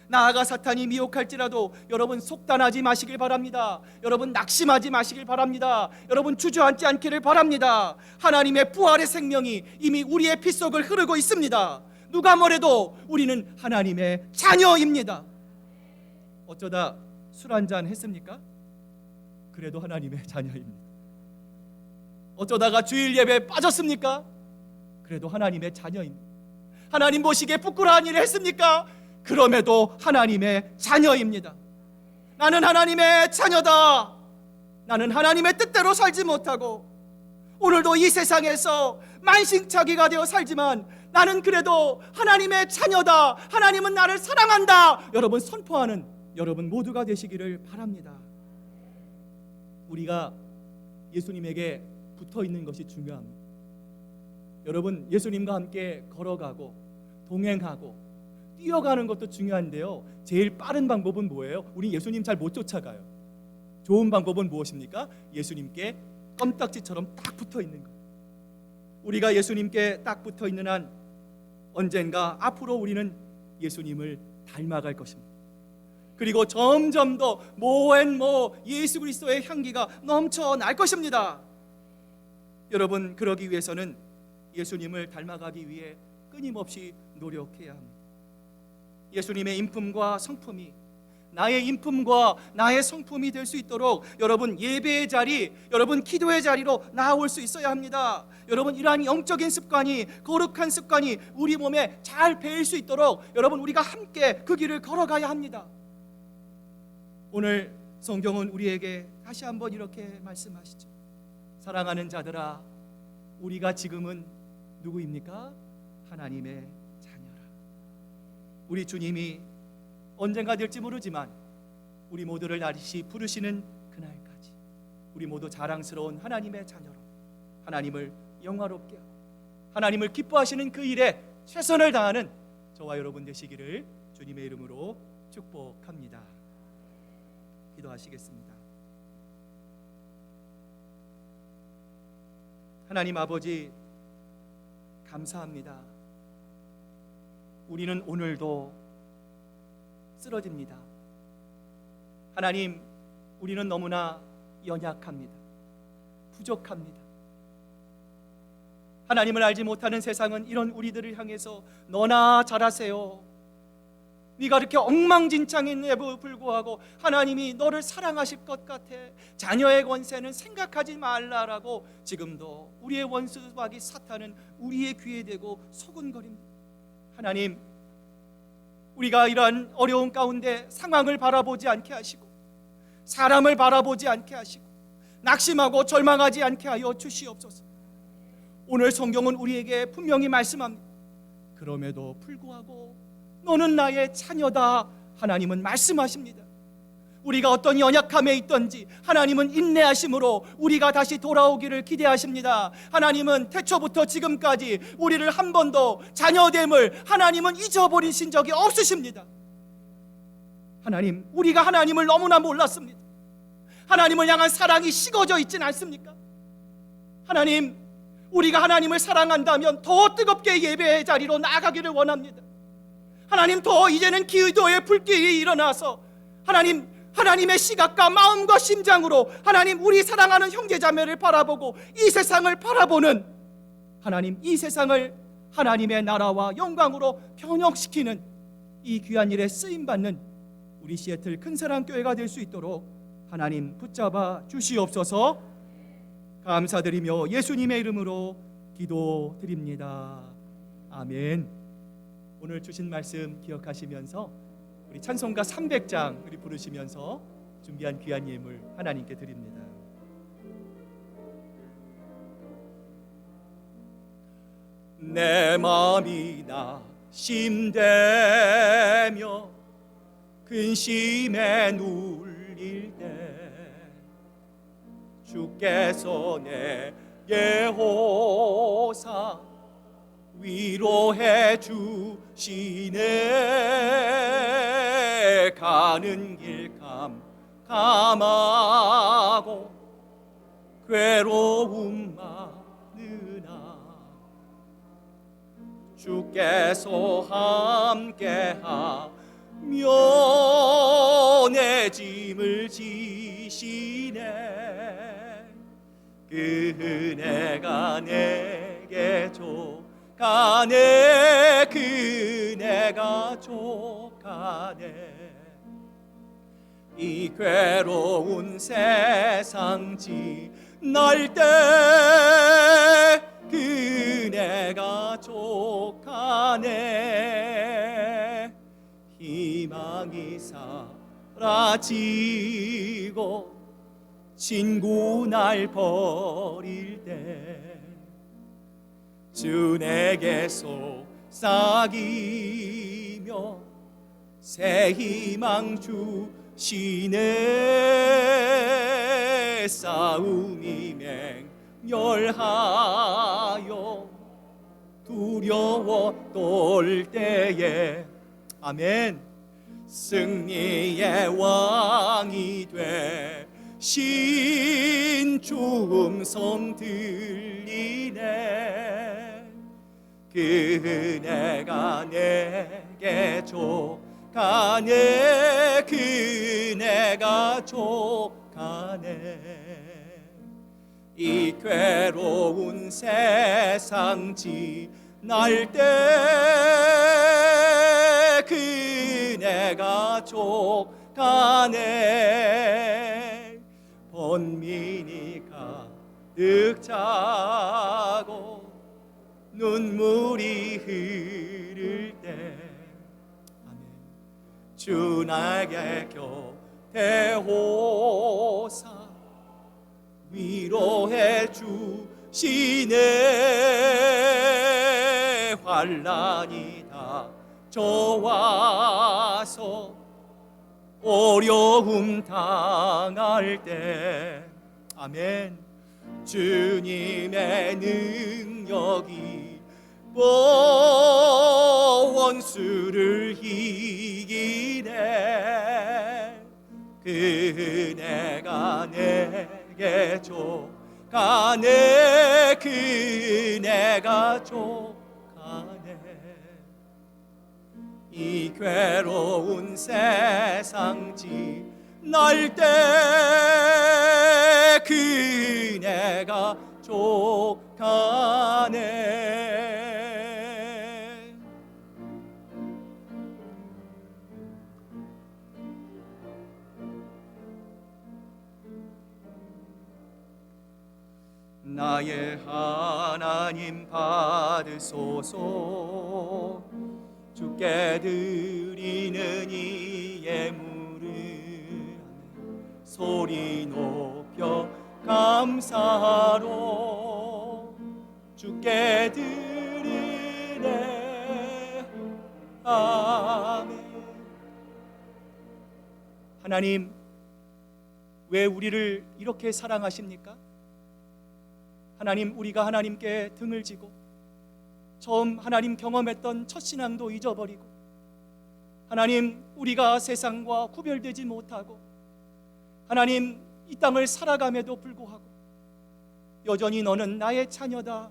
나아가 사탄이 미혹할지라도 여러분 속단하지 마시길 바랍니다. 여러분 낙심하지 마시길 바랍니다. 여러분 주저앉지 않기를 바랍니다. 하나님의 부활의 생명이 이미 우리의 피 속을 흐르고 있습니다. 누가 뭐래도 우리는 하나님의 자녀입니다. 어쩌다 술 한잔 했습니까? 그래도 하나님의 자녀입니다. 어쩌다가 주일 예배에 빠졌습니까? 그래도 하나님의 자녀입니다. 하나님 보시기에 부끄러운 일을 했습니까? 그럼에도 하나님의 자녀입니다. 나는 하나님의 자녀다. 나는 하나님의 뜻대로 살지 못하고 오늘도 이 세상에서 만신창이가 되어 살지만 나는 그래도 하나님의 자녀다. 하나님은 나를 사랑한다. 여러분 선포하는 여러분 모두가 되시기를 바랍니다. 우리가 예수님에게 붙어 있는 것이 중요합니다. 여러분, 예수님과 함께 걸어가고 동행하고 뛰어가는 것도 중요한데요, 제일 빠른 방법은 뭐예요? 우리 예수님 잘 못 쫓아가요. 좋은 방법은 무엇입니까? 예수님께 껌딱지처럼 딱 붙어 있는 것. 우리가 예수님께 딱 붙어 있는 한 언젠가 앞으로 우리는 예수님을 닮아갈 것입니다. 그리고 점점 더 예수 그리스도의 향기가 넘쳐날 것입니다. 여러분, 그러기 위해서는 예수님을 닮아가기 위해 끊임없이 노력해야 합니다. 예수님의 인품과 성품이 나의 인품과 나의 성품이 될 수 있도록 여러분 예배의 자리, 여러분 기도의 자리로 나아올 수 있어야 합니다. 여러분 이러한 영적인 습관이, 거룩한 습관이 우리 몸에 잘 배일 수 있도록 여러분 우리가 함께 그 길을 걸어가야 합니다. 오늘 성경은 우리에게 다시 한번 이렇게 말씀하시죠. 사랑하는 자들아, 우리가 지금은 누구입니까? 하나님의 자녀라. 우리 주님이 언젠가 될지 모르지만 우리 모두를 다시 부르시는 그날까지 우리 모두 자랑스러운 하나님의 자녀로 하나님을 영화롭게 하고 하나님을 기뻐하시는 그 일에 최선을 다하는 저와 여러분 되시기를 주님의 이름으로 축복합니다. 기도하시겠습니다. 하나님 아버지, 감사합니다. 우리는 오늘도 쓰러집니다. 하나님, 우리는 너무나 연약합니다. 부족합니다. 하나님을 알지 못하는 세상은 이런 우리들을 향해서 너나 잘하세요, 네가 이렇게 엉망진창인데도 불구하고 하나님이 너를 사랑하실 것 같아, 자녀의 권세는 생각하지 말라라고 지금도 우리의 원수 마귀 사탄은 우리의 귀에 대고 소근거립니다. 하나님, 우리가 이러한 어려운 가운데 상황을 바라보지 않게 하시고 사람을 바라보지 않게 하시고 낙심하고 절망하지 않게 하여 주시옵소서. 오늘 성경은 우리에게 분명히 말씀합니다. 그럼에도 불구하고 너는 나의 자녀다, 하나님은 말씀하십니다. 우리가 어떤 연약함에 있든지 하나님은 인내하심으로 우리가 다시 돌아오기를 기대하십니다. 하나님은 태초부터 지금까지 우리를 한 번도 자녀됨을 하나님은 잊어버리신 적이 없으십니다. 하나님, 우리가 하나님을 너무나 몰랐습니다. 하나님을 향한 사랑이 식어져 있진 않습니까? 하나님, 우리가 하나님을 사랑한다면 더 뜨겁게 예배의 자리로 나아가기를 원합니다. 하나님, 더 이제는 기도의 불길이 일어나서 하나님의 시각과 마음과 심장으로 하나님, 우리 사랑하는 형제자매를 바라보고 이 세상을 바라보는 하나님, 이 세상을 하나님의 나라와 영광으로 변혁시키는 이 귀한 일에 쓰임받는 우리 시애틀 큰사랑교회가 될 수 있도록 하나님 붙잡아 주시옵소서. 감사드리며 예수님의 이름으로 기도드립니다. 아멘. 오늘 주신 말씀 기억하시면서 우리 찬송가 300장 우리 부르시면서 준비한 귀한 예물 하나님께 드립니다. 내 마음이 낙심되며 근심에 눌릴 때 주께서 내게 오사 위로해 주시네. 가는 길 캄캄하고 괴로움 많으나 주께서 함께하며 내 짐을 지시네. 그 은혜가 내게 족하네. 그 은혜가 족하네. 이 괴로운 세상 지날 때 그 은혜가 족하네. 희망이 사라지고 친구 날 버릴 때 주 내게 속삭이며 새 희망 주시네. 싸움이 맹렬하여 두려워 떨 때에 아멘. 승리의 왕이 되신 주 음성 들리네. 그 은혜가 내게 족하네. 그 은혜가 족하네. 이 괴로운 세상 지날 때 그 은혜가 족하네. 번민이 가득 차고 눈물이 흐를 때 아멘. 주 나에게 곁에 오사 위로해 주시네. 환난이 다 저와서 어려움 당할 때 아멘 주님의 능력이 원수를 이기네 그네가 내게 족하네 그네가 족하네 이 괴로운 세상 지날 때 그네가 족하네 나의 하나님 받으소서 주께 드리는 이 예물을 소리 높여 감사로 주께 드리네 아멘 하나님 왜 우리를 이렇게 사랑하십니까? 하나님 우리가 하나님께 등을 지고 처음 하나님 경험했던 첫 신앙도 잊어버리고 하나님 우리가 세상과 구별되지 못하고 하나님 이 땅을 살아감에도 불구하고 여전히 너는 나의 자녀다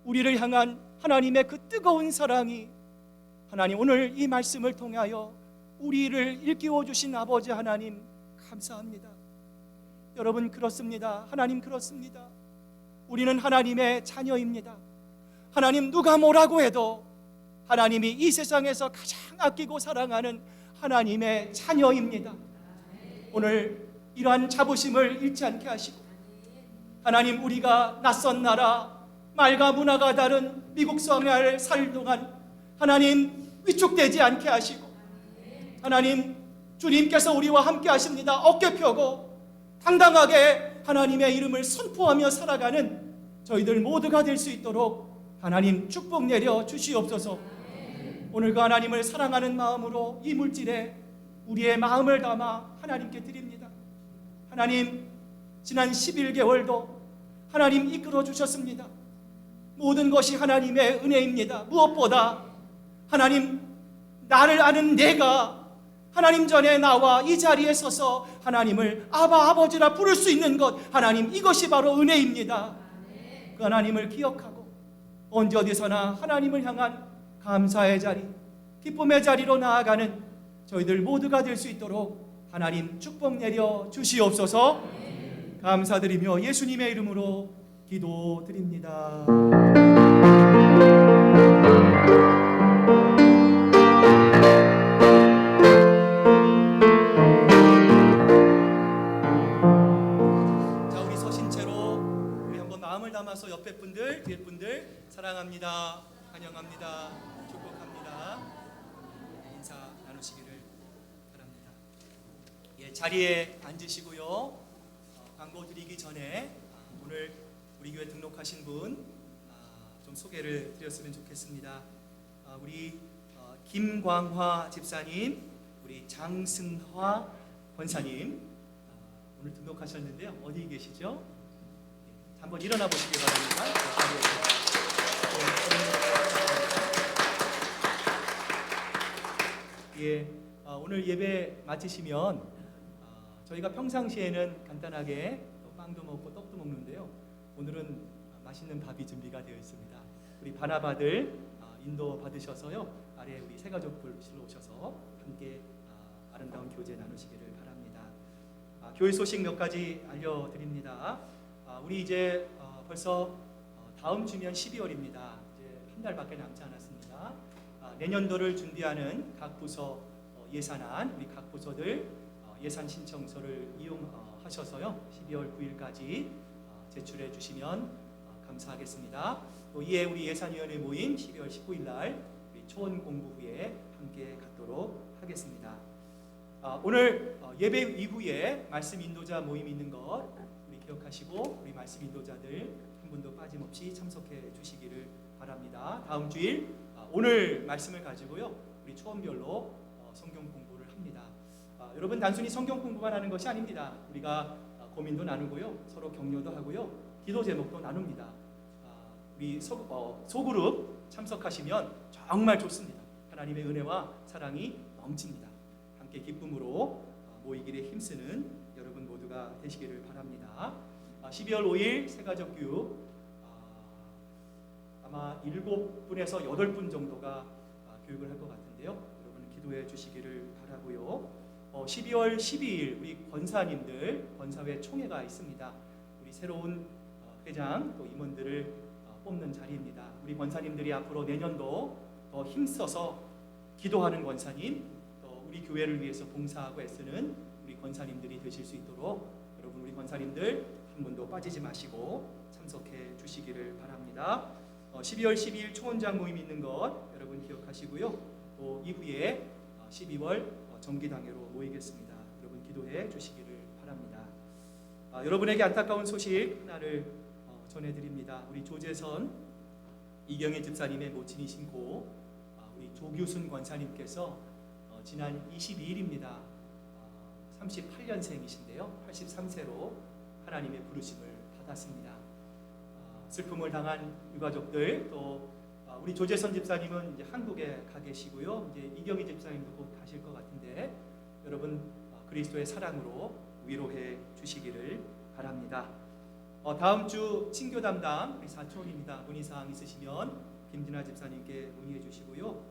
우리를 향한 하나님의 그 뜨거운 사랑이 하나님 오늘 이 말씀을 통하여 우리를 일깨워 주신 아버지 하나님 감사합니다. 여러분 그렇습니다. 하나님 그렇습니다. 우리는 하나님의 자녀입니다. 하나님 누가 뭐라고 해도 하나님이 이 세상에서 가장 아끼고 사랑하는 하나님의 자녀입니다. 오늘 이러한 자부심을 잃지 않게 하시고 하나님 우리가 낯선 나라 말과 문화가 다른 미국 성야를 살 동안 하나님 위축되지 않게 하시고 하나님 주님께서 우리와 함께 하십니다. 어깨 펴고 당당하게 하나님의 이름을 선포하며 살아가는 저희들 모두가 될 수 있도록 하나님 축복 내려 주시옵소서. 오늘과 하나님을 사랑하는 마음으로 이 물질에 우리의 마음을 담아 하나님께 드립니다. 하나님 지난 11개월도 하나님 이끌어 주셨습니다. 모든 것이 하나님의 은혜입니다. 무엇보다 하나님 나를 아는 내가 하나님 전에 나와 이 자리에 서서 하나님을 아바 아버지라 부를 수 있는 것 하나님 이것이 바로 은혜입니다. 그 하나님을 기억하고 언제 어디서나 하나님을 향한 감사의 자리 기쁨의 자리로 나아가는 저희들 모두가 될 수 있도록 하나님 축복 내려 주시옵소서. 감사드리며 예수님의 이름으로 기도드립니다. 담아서 옆에 분들, 뒤에 분들 사랑합니다, 환영합니다, 축복합니다. 인사 나누시기를 바랍니다. 예, 자리에 앉으시고요. 광고 드리기 전에 오늘 우리 교회 등록하신 분 좀 소개를 드렸으면 좋겠습니다. 우리 김광화 집사님, 우리 장승화 권사님 오늘 등록하셨는데요. 어디 계시죠? 한번 일어나 보시기 바랍니다. 예, 오늘 예배 마치시면 저희가 평상시에는 간단하게 빵도 먹고 떡도 먹는데요. 오늘은 맛있는 밥이 준비가 되어 있습니다. 우리 바나바들 인도 받으셔서요. 아래 우리 새 가족들 실로 오셔서 함께 아름다운 교제 나누시기를 바랍니다. 교회 소식 몇 가지 알려드립니다. 우리 이제 벌써 다음 주면 12월입니다. 이제 한 달밖에 남지 않았습니다. 내년도를 준비하는 각 부서 예산안 우리 각 부서들 예산 신청서를 이용하셔서요 12월 9일까지 제출해 주시면 감사하겠습니다. 또 이에 우리 예산위원회 모임 12월 19일 날 우리 초원 공부 후에 함께 갖도록 하겠습니다. 오늘 예배 이후에 말씀 인도자 모임 있는 것 우리 기억하시고 우리 말씀 인도자들 한 분도 빠짐없이 참석해 주시기를 바랍니다. 다음 주일 오늘 말씀을 가지고요 우리 초원별로 성경 공부를 합니다. 여러분 단순히 성경 공부만 하는 것이 아닙니다. 우리가 고민도 나누고요, 서로 격려도 하고요, 기도 제목도 나눕니다. 우리 소그룹 참석하시면 정말 좋습니다. 하나님의 은혜와 사랑이 넘칩니다. 함께 기쁨으로 모이기를 힘쓰는 여러분 모두가 되시기를 바랍니다. 12월 5일 새가족교육 아마 7분에서 8분 정도가 교육을 할 것 같은데요. 여러분 기도해 주시기를 바라고요. 12월 12일 우리 권사님들 권사회 총회가 있습니다. 우리 새로운 회장 또 임원들을 뽑는 자리입니다. 우리 권사님들이 앞으로 내년도 더 힘써서 기도하는 권사님, 또 우리 교회를 위해서 봉사하고 애쓰는 우리 권사님들이 되실 수 있도록 여러분 우리 권사님들 한 분도 빠지지 마시고 참석해 주시기를 바랍니다. 12월 12일 초원장 모임 있는 것 여러분 기억하시고요. 또 이후에 12월 정기당회로 모이겠습니다. 여러분 기도해 주시기를 바랍니다. 여러분에게 안타까운 소식 하나를 전해드립니다. 우리 조재선 이경혜 집사님의 모친이신고 우리 조규순 권사님께서 지난 22일입니다. 38년생이신데요. 83세로 하나님의 부르심을 받았습니다. 슬픔을 당한 유가족들, 또 우리 조재선 집사님은 이제 한국에 가 계시고요. 이제 이경희 집사님도 곧 가실 것 같은데 여러분 그리스도의 사랑으로 위로해 주시기를 바랍니다. 다음 주 친교 담당 우리 사촌입니다. 문의사항 있으시면 김진아 집사님께 문의해 주시고요.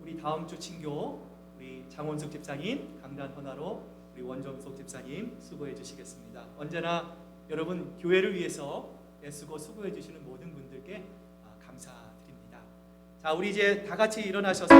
우리 다음 주 친교 우리 장원숙 집사님, 강단 헌화로 우리 원정석 집사님 수고해 주시겠습니다. 언제나 여러분 교회를 위해서 애쓰고 수고해 주시는 모든 분들께 감사드립니다. 자, 우리 이제 다 같이 일어나셔서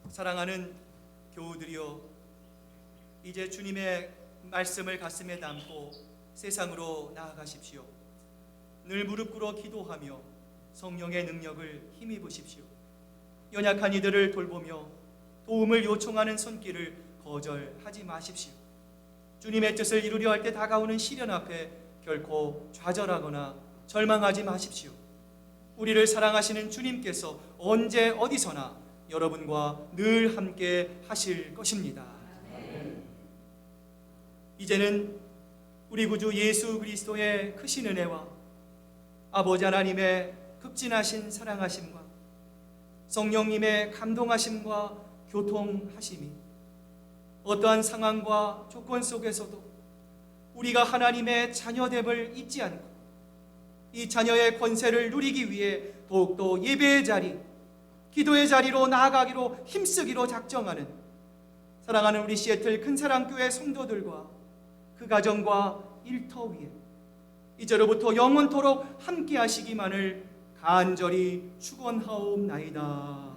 사랑하는 교우들이여, 이제 주님의 말씀을 가슴에 담고 세상으로 나아가십시오. 늘 무릎 꿇어 기도하며 성령의 능력을 힘입으십시오. 연약한 이들을 돌보며 도움을 요청하는 손길을 거절하지 마십시오. 주님의 뜻을 이루려 할 때 다가오는 시련 앞에 결코 좌절하거나 절망하지 마십시오. 우리를 사랑하시는 주님께서 언제 어디서나 여러분과 늘 함께 하실 것입니다. 이제는 우리 구주 예수 그리스도의 크신 은혜와 아버지 하나님의 극진하신 사랑하심과 성령님의 감동하심과 교통하심이 어떠한 상황과 조건 속에서도 우리가 하나님의 자녀됨을 잊지 않고 이 자녀의 권세를 누리기 위해 더욱더 예배의 자리, 기도의 자리로 나아가기로 힘쓰기로 작정하는 사랑하는 우리 시애틀 큰사랑교회 성도들과 그 가정과 일터 위에 이제로부터 영원토록 함께 하시기만을 간절히 축원하옵나이다.